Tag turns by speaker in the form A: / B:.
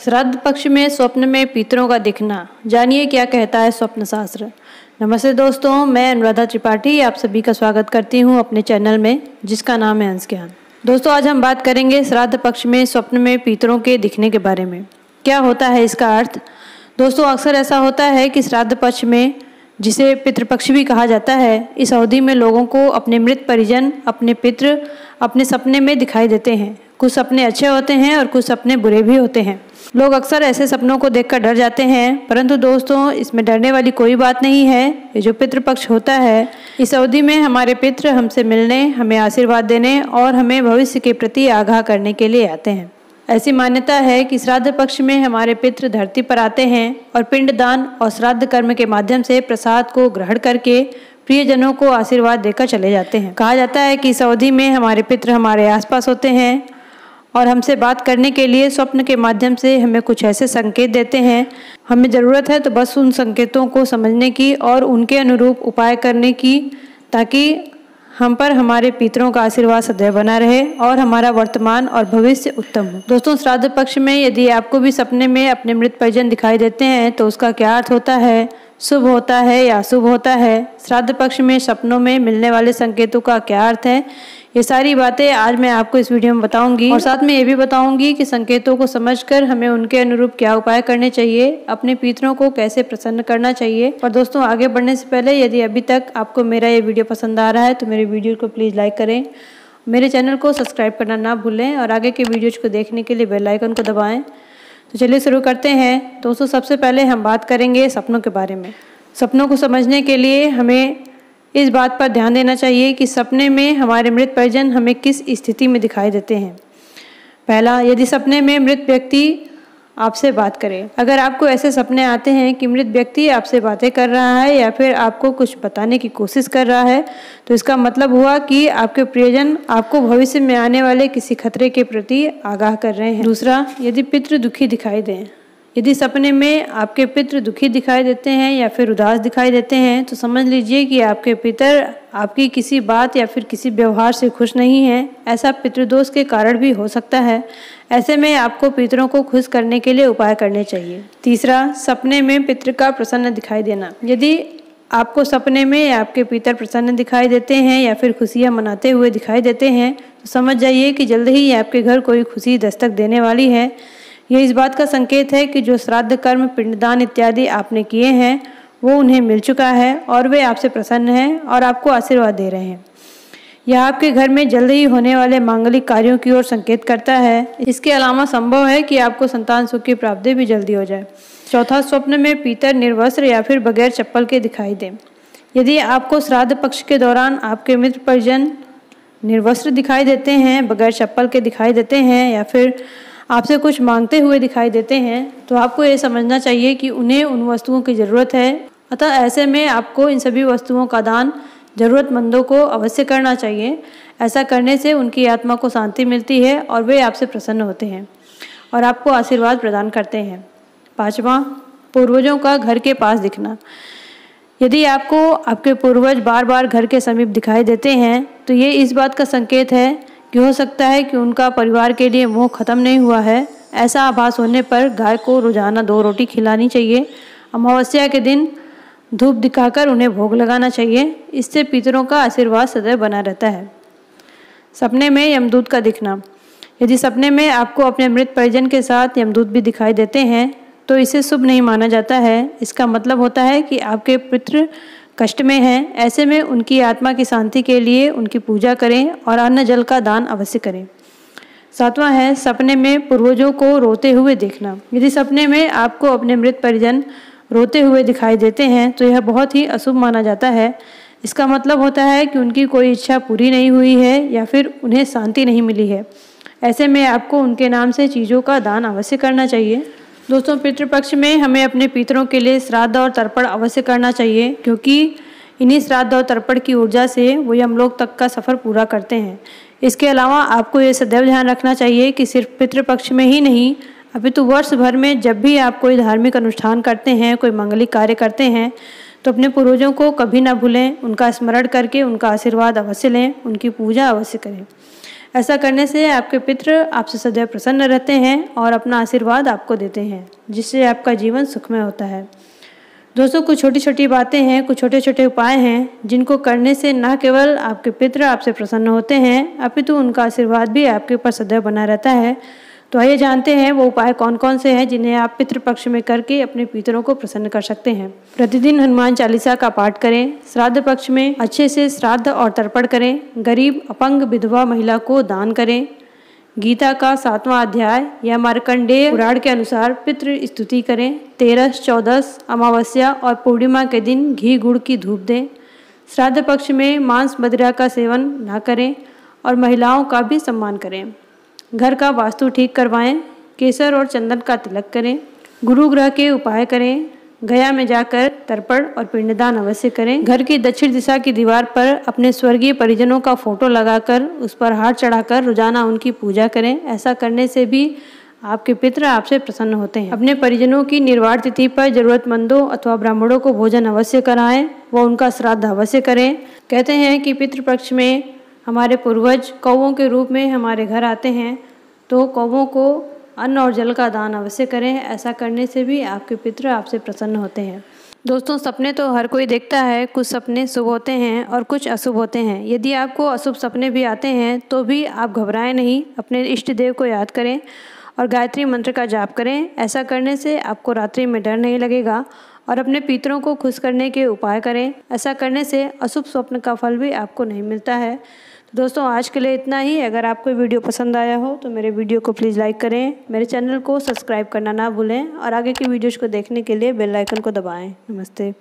A: श्राद्ध पक्ष में स्वप्न में पितरों का दिखना, जानिए क्या कहता है स्वप्न शास्त्र। नमस्ते दोस्तों, मैं अनुराधा त्रिपाठी आप सभी का स्वागत करती हूं अपने चैनल में जिसका नाम है अंश ज्ञान। दोस्तों, आज हम बात करेंगे श्राद्ध पक्ष में स्वप्न में पितरों के दिखने के बारे में। क्या होता है इसका अर्थ। दोस्तों, अक्सर ऐसा होता है कि श्राद्ध पक्ष में, जिसे पितृपक्ष भी कहा जाता है, इस अवधि में लोगों को अपने मृत परिजन, अपने पितृ अपने सपने में दिखाई देते हैं। कुछ सपने अच्छे होते हैं और कुछ सपने बुरे भी होते हैं। लोग अक्सर ऐसे सपनों को देखकर डर जाते हैं, परंतु दोस्तों इसमें डरने वाली कोई बात नहीं है। ये जो पितृपक्ष होता है, इस अवधि में हमारे पितृ हमसे मिलने, हमें आशीर्वाद देने और हमें भविष्य के प्रति आगाह करने के लिए आते हैं। ऐसी मान्यता है कि श्राद्ध पक्ष में हमारे पितृ धरती पर आते हैं और पिंडदान और श्राद्ध कर्म के माध्यम से प्रसाद को ग्रहण करके प्रियजनों को आशीर्वाद देकर चले जाते हैं। कहा जाता है कि इस अवधि में हमारे पितृ हमारे आसपास होते हैं और हमसे बात करने के लिए स्वप्न के माध्यम से हमें कुछ ऐसे संकेत देते हैं। हमें ज़रूरत है तो बस उन संकेतों को समझने की और उनके अनुरूप उपाय करने की, ताकि हम पर हमारे पितरों का आशीर्वाद सदैव बना रहे और हमारा वर्तमान और भविष्य उत्तम हो। दोस्तों, श्राद्ध पक्ष में यदि आपको भी सपने में अपने मृत परिजन दिखाई देते हैं तो उसका क्या अर्थ होता है, शुभ होता है या अशुभ होता है। श्राद्ध पक्ष में सपनों में मिलने वाले संकेतों का क्या अर्थ है, ये सारी बातें आज मैं आपको इस वीडियो में बताऊंगी और साथ में ये भी बताऊंगी कि संकेतों को समझकर हमें उनके अनुरूप क्या उपाय करने चाहिए, अपने पितरों को कैसे प्रसन्न करना चाहिए। और दोस्तों, आगे बढ़ने से पहले यदि अभी तक आपको मेरा ये वीडियो पसंद आ रहा है तो मेरे वीडियो को प्लीज़ लाइक करें, मेरे चैनल को सब्सक्राइब करना ना भूलें और आगे के वीडियोज को देखने के लिए बेल आइकन को दबाएँ। तो चलिए शुरू करते हैं। दोस्तों, सबसे पहले हम बात करेंगे सपनों के बारे में। सपनों को समझने के लिए हमें इस बात पर ध्यान देना चाहिए कि सपने में हमारे मृत परिजन हमें किस स्थिति में दिखाई देते हैं। पहला, यदि सपने में मृत व्यक्ति आपसे बात करे। अगर आपको ऐसे सपने आते हैं कि मृत व्यक्ति आपसे बातें कर रहा है या फिर आपको कुछ बताने की कोशिश कर रहा है, तो इसका मतलब हुआ कि आपके प्रियजन आपको भविष्य में आने वाले किसी खतरे के प्रति आगाह कर रहे हैं। दूसरा, यदि पितृ दुखी दिखाई दें। यदि सपने में आपके पितृ दुखी दिखाई देते हैं या फिर उदास दिखाई देते हैं तो समझ लीजिए कि आपके पितर आपकी किसी बात या फिर किसी व्यवहार से खुश नहीं हैं। ऐसा पितृदोष के कारण भी हो सकता है। ऐसे में आपको पितरों को खुश करने के लिए उपाय करने चाहिए। तीसरा, सपने में पितृ का प्रसन्न दिखाई देना। यदि आपको सपने में आपके पितर प्रसन्न दिखाई देते हैं या फिर खुशियाँ मनाते हुए दिखाई देते हैं तो समझ जाइए कि जल्द ही आपके घर कोई खुशी दस्तक देने वाली है। ये इस बात का संकेत है कि जो श्राद्ध कर्म, पिंडदान इत्यादि आपने किए हैं वो उन्हें मिल चुका है और वे आपसे प्रसन्न हैं और आपको आशीर्वाद दे रहे हैं। यह आपके घर में जल्द ही होने वाले मांगलिक कार्यों की ओर संकेत करता है। इसके अलावा संभव है कि आपको संतान सुख की प्राप्ति भी जल्दी हो जाए। चौथा, स्वप्न में पितर निर्वस्त्र या फिर बगैर चप्पल के दिखाई दें। यदि आपको श्राद्ध पक्ष के दौरान आपके मित्र परिजन निर्वस्त्र दिखाई देते हैं, बगैर चप्पल के दिखाई देते हैं या फिर आपसे कुछ मांगते हुए दिखाई देते हैं तो आपको ये समझना चाहिए कि उन्हें उन वस्तुओं की ज़रूरत है। अतः ऐसे में आपको इन सभी वस्तुओं का दान ज़रूरतमंदों को अवश्य करना चाहिए। ऐसा करने से उनकी आत्मा को शांति मिलती है और वे आपसे प्रसन्न होते हैं और आपको आशीर्वाद प्रदान करते हैं। पाँचवां, पूर्वजों का घर के पास दिखना। यदि आपको आपके पूर्वज बार बार घर के समीप दिखाई देते हैं तो ये इस बात का संकेत है कि हो सकता है कि उनका परिवार के लिए मोह खत्म नहीं हुआ है। ऐसा आभास होने पर गाय को रोजाना 2 रोटी खिलानी चाहिए। अमावस्या के दिन धूप दिखाकर उन्हें भोग लगाना चाहिए। इससे पितरों का आशीर्वाद सदैव बना रहता है। सपने में यमदूत का दिखना। यदि सपने में आपको अपने मृत परिजन के साथ यमदूत भी दिखाई देते हैं तो इसे शुभ नहीं माना जाता है। इसका मतलब होता है कि आपके पितृ कष्ट में हैं। ऐसे में उनकी आत्मा की शांति के लिए उनकी पूजा करें और अन्न जल का दान अवश्य करें। सातवां है, सपने में पूर्वजों को रोते हुए देखना। यदि सपने में आपको अपने मृत परिजन रोते हुए दिखाई देते हैं तो यह बहुत ही अशुभ माना जाता है। इसका मतलब होता है कि उनकी कोई इच्छा पूरी नहीं हुई है या फिर उन्हें शांति नहीं मिली है। ऐसे में आपको उनके नाम से चीज़ों का दान अवश्य करना चाहिए। दोस्तों, पितृपक्ष में हमें अपने पितरों के लिए श्राद्ध और तर्पण अवश्य करना चाहिए, क्योंकि इन्हीं श्राद्ध और तर्पण की ऊर्जा से वो यमलोक तक का सफ़र पूरा करते हैं। इसके अलावा आपको ये सदैव ध्यान रखना चाहिए कि सिर्फ पितृपक्ष में ही नहीं अपितु वर्ष भर में जब भी आप कोई धार्मिक अनुष्ठान करते हैं, कोई मांगलिक कार्य करते हैं तो अपने पूर्वजों को कभी ना भूलें। उनका स्मरण करके उनका आशीर्वाद अवश्य लें, उनकी पूजा अवश्य करें। ऐसा करने से आपके पितृ आपसे सदैव प्रसन्न रहते हैं और अपना आशीर्वाद आपको देते हैं, जिससे आपका जीवन सुखमय होता है। दोस्तों, कुछ छोटी छोटी बातें हैं, कुछ छोटे छोटे उपाय हैं जिनको करने से न केवल आपके पितृ आपसे प्रसन्न होते हैं, अपितु उनका आशीर्वाद भी आपके ऊपर सदैव बना रहता है। तो आइए जानते हैं वो उपाय कौन कौन से हैं जिन्हें आप पितृपक्ष में करके अपने पितरों को प्रसन्न कर सकते हैं। प्रतिदिन हनुमान चालीसा का पाठ करें। श्राद्ध पक्ष में अच्छे से श्राद्ध और तर्पण करें। गरीब, अपंग, विधवा महिला को दान करें। गीता का 7वां अध्याय या मार्कंडेय पुराण के अनुसार पितृ स्तुति करें। 13, 14, अमावस्या और पूर्णिमा के दिन घी गुड़ की धूप दें। श्राद्ध पक्ष में मांस मदिरा का सेवन न करें और महिलाओं का भी सम्मान करें। घर का वास्तु ठीक करवाएं। केसर और चंदन का तिलक करें। गुरु ग्रह के उपाय करें। गया में जाकर तर्पण और पिंडदान अवश्य करें। घर की दक्षिण दिशा की दीवार पर अपने स्वर्गीय परिजनों का फोटो लगाकर उस पर हार चढ़ाकर रोजाना उनकी पूजा करें। ऐसा करने से भी आपके पितृ आपसे प्रसन्न होते हैं। अपने परिजनों की निर्वाण तिथि पर जरूरतमंदों अथवा ब्राह्मणों को भोजन अवश्य कराएं व उनका श्राद्ध अवश्य करें। कहते हैं कि पितृपक्ष में हमारे पूर्वज कौवों के रूप में हमारे घर आते हैं, तो कौवों को अन्न और जल का दान अवश्य करें। ऐसा करने से भी आपके पितृ आपसे प्रसन्न होते हैं। दोस्तों, सपने तो हर कोई देखता है। कुछ सपने शुभ होते हैं और कुछ अशुभ होते हैं। यदि आपको अशुभ सपने भी आते हैं तो भी आप घबराएं नहीं। अपने इष्ट देव को याद करें और गायत्री मंत्र का जाप करें। ऐसा करने से आपको रात्रि में डर नहीं लगेगा और अपने पितरों को खुश करने के उपाय करें। ऐसा करने से अशुभ स्वप्न का फल भी आपको नहीं मिलता है। दोस्तों, आज के लिए इतना ही। अगर आपको वीडियो पसंद आया हो तो मेरे वीडियो को प्लीज़ लाइक करें, मेरे चैनल को सब्सक्राइब करना ना भूलें और आगे की वीडियोज़ को देखने के लिए बेल आइकन को दबाएं। नमस्ते।